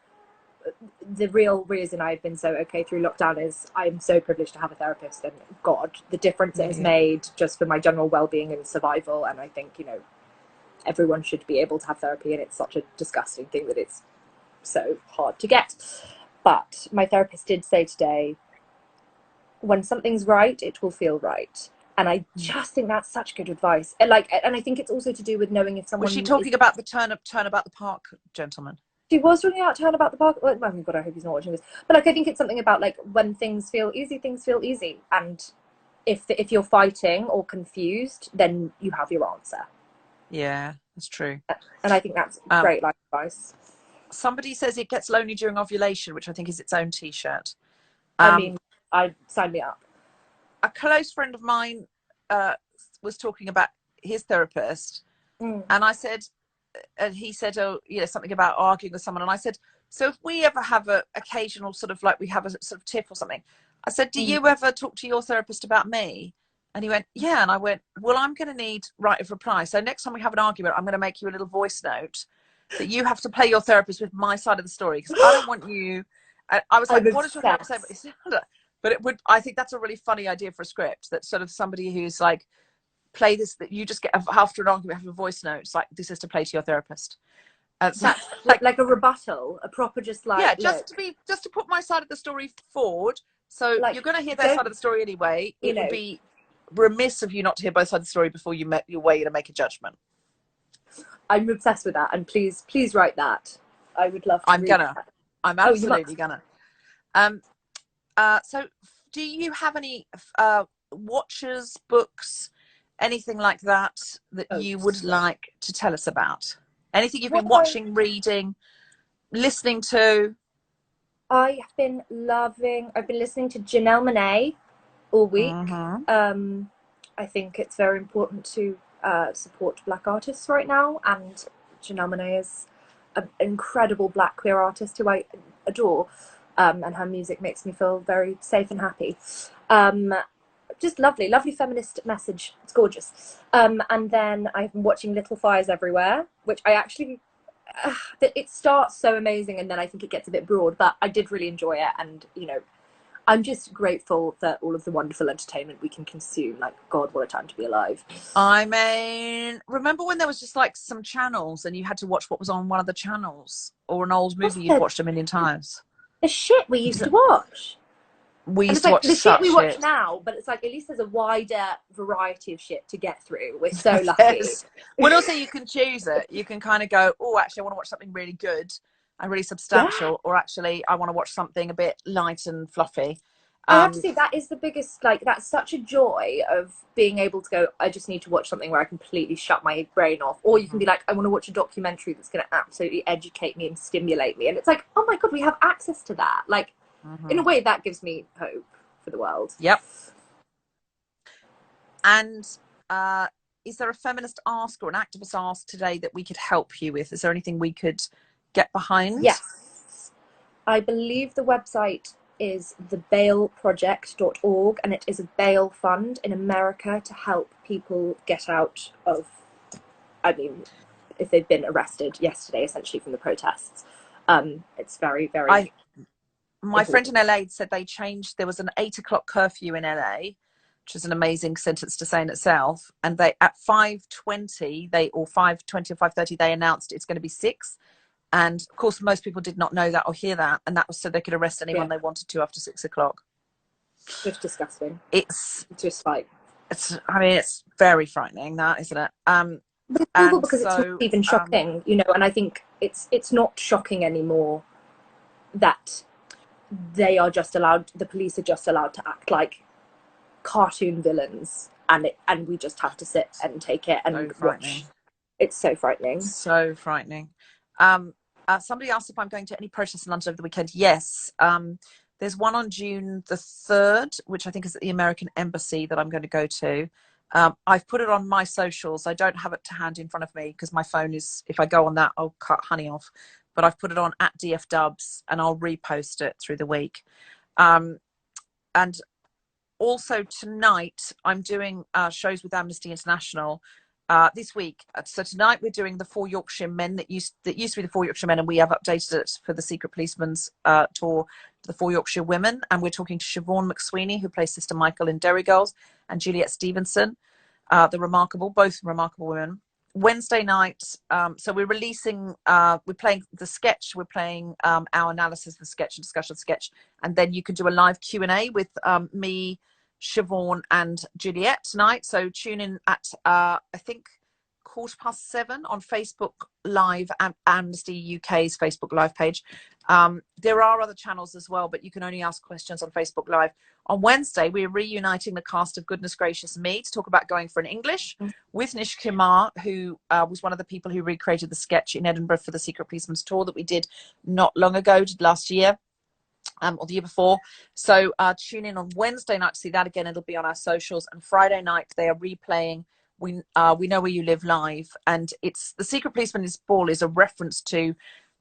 the real reason I've been so okay through lockdown is I'm so privileged to have a therapist, and God, the difference it has made just for my general well-being and survival. And I think, you know, everyone should be able to have therapy, and it's such a disgusting thing that it's so hard to get. But my therapist did say today, when something's right, it will feel right. And I just think that's such good advice. And I think it's also to do with knowing if someone Was she talking about the turn about the park gentleman? She was talking about turn about the park. Oh my God, I hope he's not watching this. But like, I think it's something about like when things feel easy. And if you're fighting or confused, then you have your answer. Yeah, that's true. And I think that's great life advice. Somebody says it gets lonely during ovulation, which I think is its own T-shirt. I mean, I'd sign me up. A close friend of mine was talking about his therapist, and I said, and he said, oh, you know, something about arguing with someone, and I said, so if we ever have a occasional sort of like we have a sort of tiff or something, I said, do you ever talk to your therapist about me? And he went, yeah. And I went, well, I'm going to need right of reply. So next time we have an argument, I'm going to make you a little voice note that you have to play your therapist with my side of the story, because I don't want you. I was like, what does your therapist say? But it would. I think that's a really funny idea for a script. That sort of somebody who's like, play this. That you just get after an argument, have a voice note. It's like, this is to play to your therapist. So, like a rebuttal, a proper just like, yeah, just to put my side of the story forward. So like, you're going to hear their side of the story anyway. It would be remiss of you not to hear both sides of the story before you make your way to make a judgment. I'm obsessed with that, and please write that. I would love to. I'm absolutely gonna. So do you have any watches, books, anything like that you would like to tell us about? Anything you've been watching, reading, listening to? I've been listening to Janelle Monáe all week. I think it's very important to support Black artists right now, and Janelle Monáe is an incredible Black queer artist who I adore, and her music makes me feel very safe and happy. Just lovely feminist message. It's gorgeous. And then I've been watching Little Fires Everywhere, which I actually it starts so amazing, and then I think it gets a bit broad, but I did really enjoy it. And you know, I'm just grateful for all of the wonderful entertainment we can consume. Like, God, what a time to be alive. I mean, remember when there was just like some channels and you had to watch what was on one of the channels, or an old movie you'd watched a million times? The shit we used to watch. We used to watch the shit we watch now, but it's like at least there's a wider variety of shit to get through. We're so lucky. Well, also you can choose it. You can kind of go, oh, actually, I want to watch something really good and really substantial, or actually, I want to watch something a bit light and fluffy. I have to say that is the biggest, like, that's such a joy of being able to go, I just need to watch something where I completely shut my brain off. Or you can be like, I want to watch a documentary that's going to absolutely educate me and stimulate me. And it's like, oh my God, we have access to that. Like, in a way, that gives me hope for the world. Yep. And is there a feminist ask or an activist ask today that we could help you with? Is there anything we could get behind? Yes. I believe the website is thebailproject.org, and it is a bail fund in America to help people get out of, I mean, if they've been arrested yesterday, essentially, from the protests. It's very, very... My friend in LA said they changed, there was an 8 o'clock curfew in LA, which is an amazing sentence to say in itself. And they, at 5:20, or 5:20 or 5:30, they announced it's going to be 6. And of course, most people did not know that or hear that. And that was so they could arrest anyone they wanted to after 6 o'clock. It's disgusting. It's just like, I mean, it's very frightening, that, isn't it? But it's awful because it's not even shocking, you know, and I think it's not shocking anymore that the police are just allowed to act like cartoon villains, and we just have to sit and take it and watch. It's so frightening. So frightening. Somebody asked if I'm going to any protests in London over the weekend. Yes. There's one on June the 3rd, which I think is at the American Embassy, that I'm going to go to. I've put it on my socials. I don't have it to hand in front of me because my phone is, if I go on that, I'll cut honey off. But I've put it on at DF Dubs, and I'll repost it through the week. And also tonight, I'm doing shows with Amnesty International, this week. So tonight we're doing the Four Yorkshire Men that used to be the Four Yorkshire Men, and we have updated it for the Secret Policeman's tour to the Four Yorkshire Women. And we're talking to Siobhan McSweeney, who plays Sister Michael in Derry Girls, and Juliet Stevenson, both remarkable women. Wednesday night, so we're releasing, we're playing the sketch, we're playing our analysis of the sketch and discussion of the sketch, and then you can do a live Q&A with me, Siobhan and Juliet tonight. So tune in at I think 7:15 on Facebook Live and Amnesty UK's Facebook Live page. There are other channels as well, but you can only ask questions on Facebook Live. On Wednesday, we're reuniting the cast of Goodness Gracious Me to talk about going for an English with Nish Kumar, who was one of the people who recreated the sketch in Edinburgh for the Secret Policeman's tour that we did not long ago, last year. Or the year before. So tune in on Wednesday night to see that again. It'll be on our socials. And Friday night they are replaying We Know Where You Live live, and it's the Secret Policeman's Ball is a reference to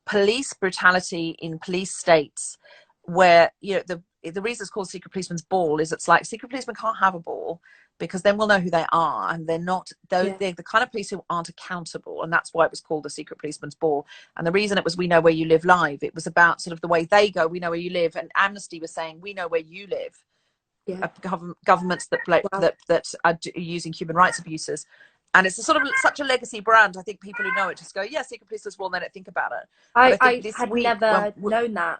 police brutality in police states, where the reason it's called Secret Policeman's Ball is it's like secret policemen can't have a ball because then we'll know who they are, and they're the kind of police who aren't accountable, and that's why it was called the Secret Policeman's Ball. And the reason it was We Know Where You Live live, it was about sort of the way they go, we know where you live, and Amnesty was saying we know where you live. Governments that are using human rights abuses. And it's such a legacy brand. I think people who know it just go, yeah, Secret Policeman's Ball, and they don't think about it. I had never known that.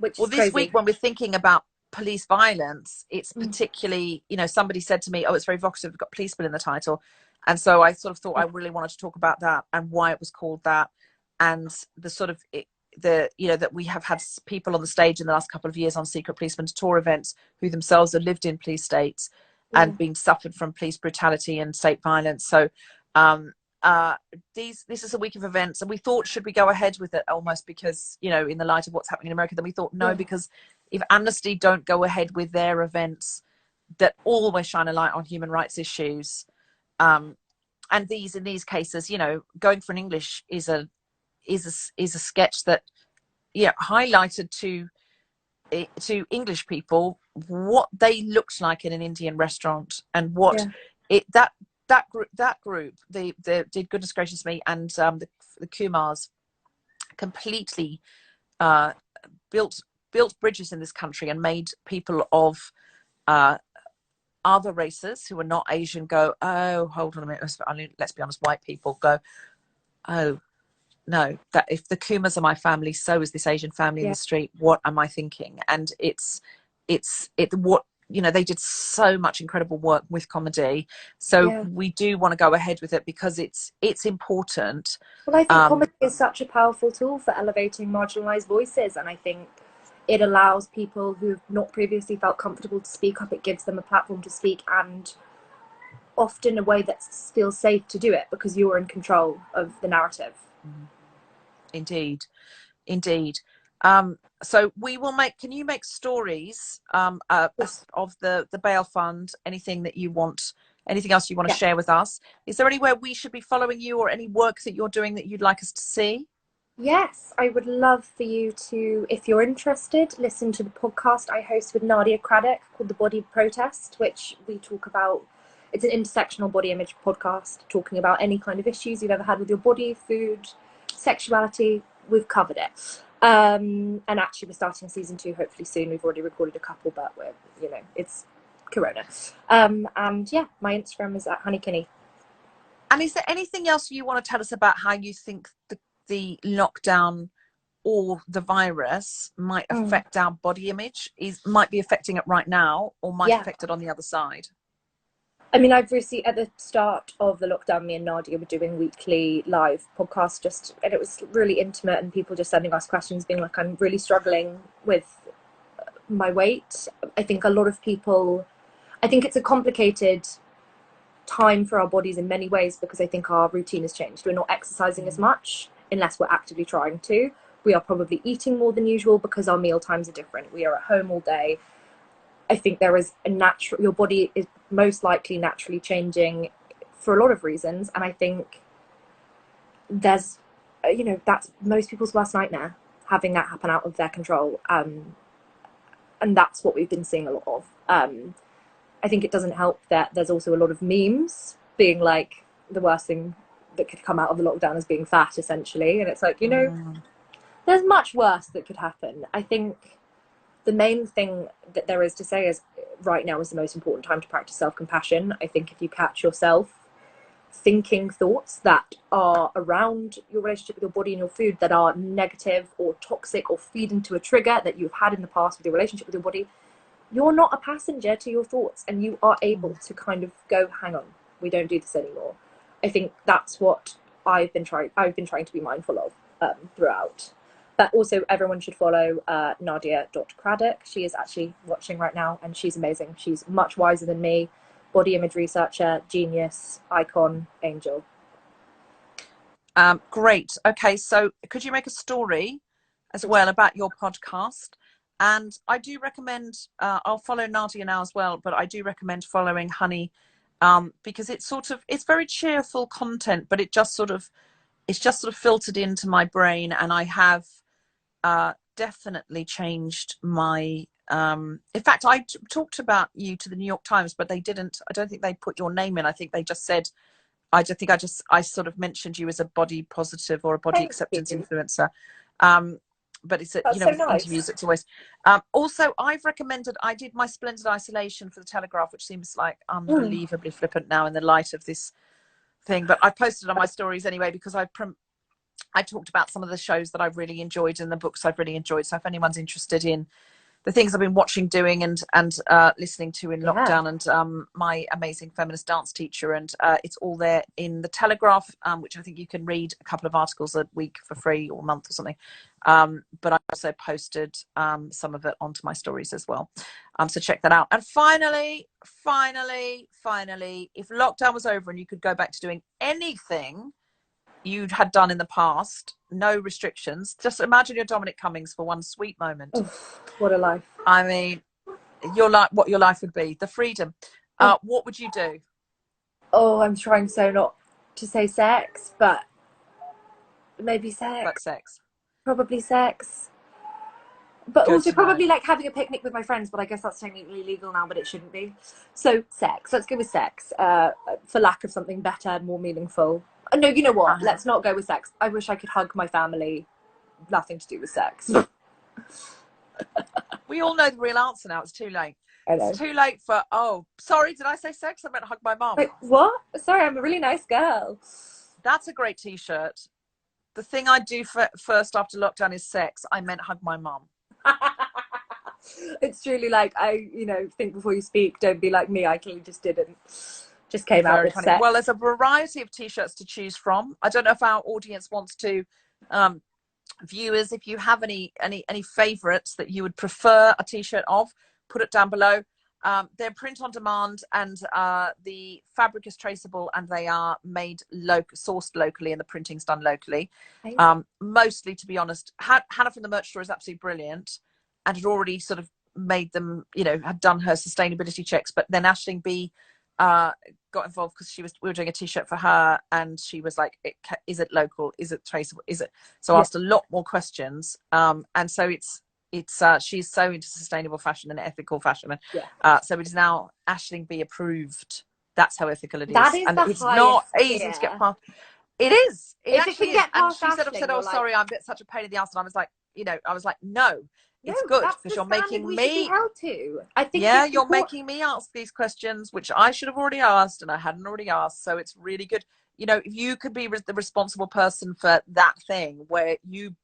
This week when we're thinking about police violence, it's particularly, somebody said to me, oh, it's very evocative, we've got policeman in the title. And so I sort of thought I really wanted to talk about that and why it was called that, and the sort of that we have had people on the stage in the last couple of years on Secret Policeman's tour events who themselves have lived in police states and been suffered from police brutality and state violence. So this is a week of events, and we thought, should we go ahead with it, almost because in the light of what's happening in America, then we thought no, because if Amnesty don't go ahead with their events that always shine a light on human rights issues, and in these cases, going for an English is a sketch that highlighted to English people what they looked like in an Indian restaurant, and what that group they did Goodness Gracious Me, and the Kumars completely built bridges in this country and made people of other races who are not Asian go, oh, hold on a minute, let's be honest, white people go, oh no, that if the Kumars are my family, so is this Asian family in the street. What am I thinking? And it's what they did so much incredible work with comedy. So we do want to go ahead with it because it's important. Well, I think comedy is such a powerful tool for elevating marginalized voices, and I think it allows people who've not previously felt comfortable to speak up. It gives them a platform to speak, and often a way that feels safe to do it because you're in control of the narrative. Indeed. So we will can you make stories of the bail fund, anything else you want to share with us? Is there anywhere we should be following you, or any work that you're doing that you'd like us to see? Yes, I would love for you to, if you're interested, listen to the podcast I host with Nadia Craddock called The Body Protest, which we talk about. It's an intersectional body image podcast talking about any kind of issues you've ever had with your body, food, sexuality. We've covered it. And actually we're starting season 2 hopefully soon. We've already recorded a couple, but it's Corona. And yeah, my Instagram is at honeykinney. And is there anything else you want to tell us about how you think the lockdown or the virus might affect our body image, might be affecting it right now, or might affect it on the other side? I mean, I've received at the start of the lockdown, me and Nadia were doing weekly live podcasts, and it was really intimate, and people just sending us questions being like, I'm really struggling with my weight. I think a lot of people, I think it's a complicated time for our bodies in many ways, because I think our routine has changed. We're not exercising as much unless we're actively trying to. We are probably eating more than usual because our meal times are different. We are at home all day. I think there is your body is most likely naturally changing for a lot of reasons. And I think there's, that's most people's worst nightmare, having that happen out of their control. And that's what we've been seeing a lot of. I think it doesn't help that there's also a lot of memes being like, the worst thing that could come out of the lockdown as being fat, essentially. And it's like, you know, there's much worse that could happen. I think the main thing that there is to say is right now is the most important time to practice self-compassion. I think if you catch yourself thinking thoughts that are around your relationship with your body and your food that are negative or toxic or feed into a trigger that you've had in the past with your relationship with your body, you're not a passenger to your thoughts, and you are able to kind of go, hang on, we don't do this anymore. I think that's what I've been trying to be mindful of throughout. But also everyone should follow Nadia.Craddock. She is actually watching right now, and she's amazing. She's much wiser than me. Body image researcher, genius, icon, angel. Great. Okay, so could you make a story as well about your podcast? And I do recommend, I'll follow Nadia now as well, but I do recommend following Honey, because it's very cheerful content, but it's just sort of filtered into my brain, and I have definitely changed my, in fact, I talked about you to the New York Times, but I don't think they put your name in. I think they just said, I sort of mentioned you as a body positive or a body acceptance influencer. But it's, That's so nice. interviews, it's always, also I've recommended, I did my Splendid Isolation for the Telegraph, which seems like unbelievably flippant now in the light of this thing, but I posted on my stories anyway, because I talked about some of the shows that I've really enjoyed and the books I've really enjoyed. So if anyone's interested in the things I've been watching, doing, and listening to in lockdown, and my amazing feminist dance teacher, and it's all there in the Telegraph, which I think you can read a couple of articles a week for free or a month or something. But I also posted some of it onto my stories as well. So check that out. And finally, if lockdown was over and you could go back to doing anything you had done in the past, no restrictions, just imagine you're Dominic Cummings for one sweet moment. Oof, what a life. I mean, what your life would be, the freedom. What would you do? Oh, I'm trying so not to say sex, but maybe sex. But sex. Probably sex. But Good also to know. probably like having a picnic with my friends, but I guess that's technically legal now, but it shouldn't be. So sex. Let's go with sex. For lack of something better, more meaningful. No, you know what? Let's not go with sex. I wish I could hug my family. Nothing to do with sex. We all know the real answer now. It's too late. I know. It's too late for, oh, sorry, did I say sex? I meant hug my mum. Wait, what? Sorry, I'm a really nice girl. That's a great t-shirt. The thing I do first after lockdown is sex. I meant hug my mum. It's truly like, think before you speak. Don't be like me. I clearly just didn't. Just came out with sex. Well, there's a variety of t-shirts to choose from. I don't know if our audience wants to, viewers, if you have any favorites that you would prefer a t-shirt of, put it down below. They're print on demand, and the fabric is traceable, and they are made sourced locally, and the printing's done locally. Mostly, to be honest, Hannah from the merch store is absolutely brilliant, and had already sort of made them, had done her sustainability checks. But then Aisling B got involved because we were doing a t-shirt for her, and she was like, is it local, is it traceable, is it, so asked a lot more questions, and so it's she's so into sustainable fashion and ethical fashion, so it is now Aisling B approved. That's how ethical it is. That is, and the it's not easy to get past. It is. It actually is. And she said, "Oh, sorry, I'm such a pain in the ass." And I was like, "No, it's good, because you're making me held to. I think you're making me ask these questions, which I should have already asked, and I hadn't already asked. So it's really good. If you could be the responsible person for that thing where you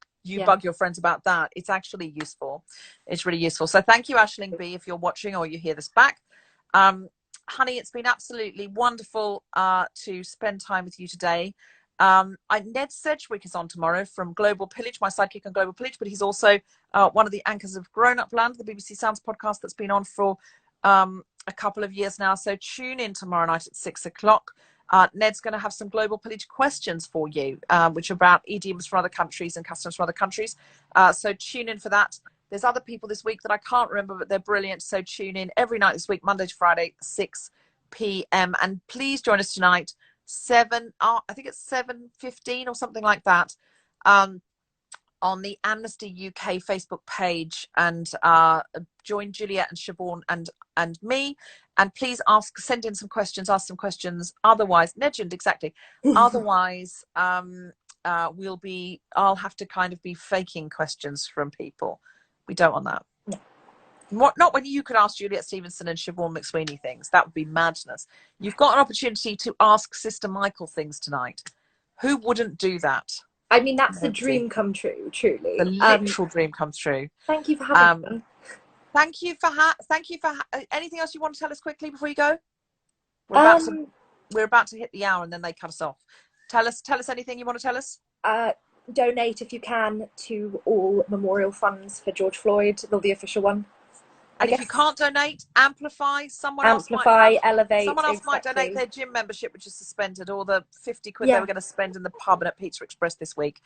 bug your friends about that, it's actually useful. It's really useful. So thank you, Aisling B, if you're watching or you hear this back. Honey, it's been absolutely wonderful to spend time with you today. Ned Sedgwick is on tomorrow from Global Pillage, my sidekick on Global Pillage, but he's also one of the anchors of Grown Up Land, the BBC Sounds podcast that's been on for a couple of years now. So tune in tomorrow night at 6:00. Ned's going to have some Global Pillage questions for you, which are about idioms from other countries and customs from other countries. So tune in for that. There's other people this week that I can't remember, but they're brilliant. So tune in every night this week, Monday to Friday, 6 p.m. And please join us tonight, I think it's 7:15 or something like that, on the Amnesty UK Facebook page, and join Juliet and Siobhan and me, and please send in some questions, ask some questions. Otherwise, legend, exactly. Otherwise, I'll have to kind of be faking questions from people. We don't want that. Not when you could ask Juliet Stevenson and Siobhan McSweeney things. That would be madness. You've got an opportunity to ask Sister Michael things tonight. Who wouldn't do that? I mean, that's the dream come true, truly. The literal dream comes true. Thank you for having me. Thank you for anything else you want to tell us quickly before you go? We're about to hit the hour and then they cut us off. Tell us anything you want to tell us. Donate if you can to all memorial funds for George Floyd, the official one. And if you can't donate, amplify. Elevate. Someone else might donate their gym membership, which is suspended, or the 50 quid they were going to spend in the pub and at Pizza Express this week.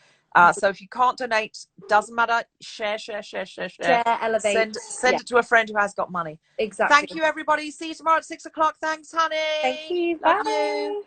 So if you can't donate, doesn't matter. Share. Elevate. Send it to a friend who has got money. Exactly. Thank you, everybody. See you tomorrow at 6 o'clock. Thanks, honey. Thank you. Love Bye. you.